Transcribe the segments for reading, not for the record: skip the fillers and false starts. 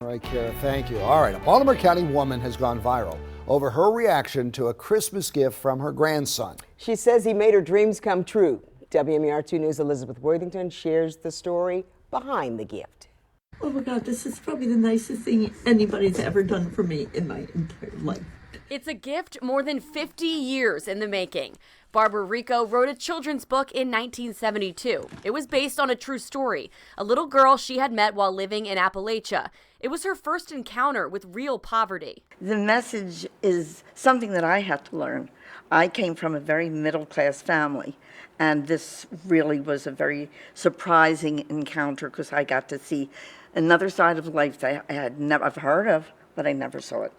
All right, Kara, thank you. All right, a Baltimore County woman has gone viral over her reaction to a Christmas gift from her grandson. She says he made her dreams come true. WMAR2 News' Elizabeth Worthington shares the story behind the gift. Oh my God, this is probably the nicest thing anybody's ever done for me in my entire life. It's a gift more than 50 years in the making. Barbara Rico wrote a children's book in 1972. It was based on a true story, a little girl she had met while living in Appalachia. It was her first encounter with real poverty. The message is something that I had to learn. I came from a very middle-class family, and this really was a very surprising encounter because I got to see another side of life that I had never heard of, but I never saw it.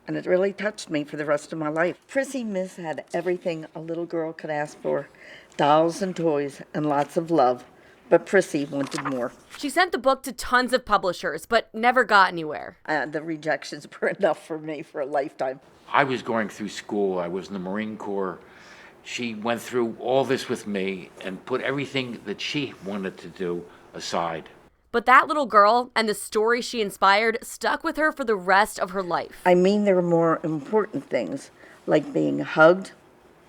And it really touched me for the rest of my life. Prissy Miss had everything a little girl could ask for, dolls and toys and lots of love. But Prissy wanted more. She sent the book to tons of publishers, but never got anywhere. The rejections were enough for me for a lifetime. I was going through school. I was in the Marine Corps. She went through all this with me and put everything that she wanted to do aside. But that little girl and the story she inspired stuck with her for the rest of her life. I mean, there are more important things, like being hugged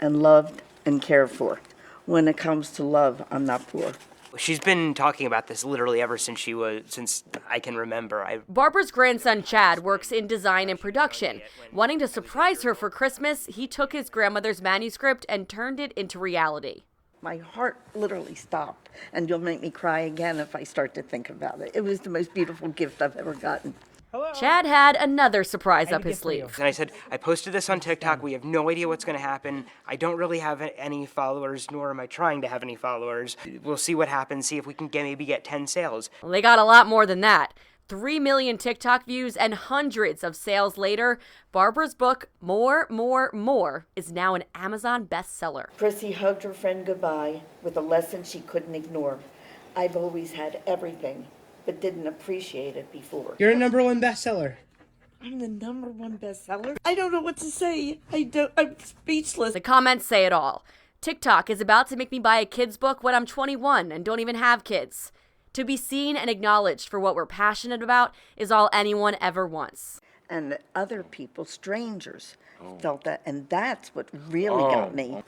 and loved and cared for. When it comes to love, I'm not poor. She's been talking about this literally ever since I can remember. Barbara's grandson Chad works in design and production. Wanting to surprise her for Christmas, he took his grandmother's manuscript and turned it into reality. My heart literally stopped, and you'll make me cry again if I start to think about it. It was the most beautiful gift I've ever gotten. Hello. Chad had another surprise up his sleeve. And I said, I posted this on TikTok. We have no idea what's going to happen. I don't really have any followers, nor am I trying to have any followers. We'll see what happens, see if we can maybe get 10 sales. Well, they got a lot more than that. 3 million TikTok views and hundreds of sales later, Barbara's book, More, is now an Amazon bestseller. Prissy hugged her friend goodbye with a lesson she couldn't ignore. I've always had everything, but didn't appreciate it before. You're a #1 bestseller. I'm the #1 bestseller. I don't know what to say. I'm speechless. The comments say it all. TikTok is about to make me buy a kid's book when I'm 21 and don't even have kids. To be seen and acknowledged for what we're passionate about is all anyone ever wants. And other people, strangers, felt that, and that's what really got me.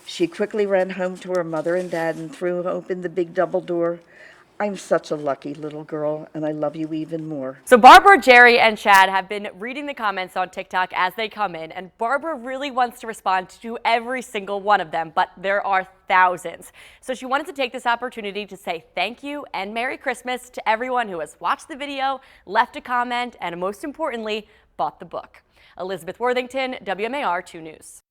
She quickly ran home to her mother and dad and threw open the big double door. I'm such a lucky little girl, and I love you even more. So Barbara, Jerry, and Chad have been reading the comments on TikTok as they come in, and Barbara really wants to respond to every single one of them, but there are thousands. So she wanted to take this opportunity to say thank you and Merry Christmas to everyone who has watched the video, left a comment, and most importantly, bought the book. Elizabeth Worthington, WMAR 2 News.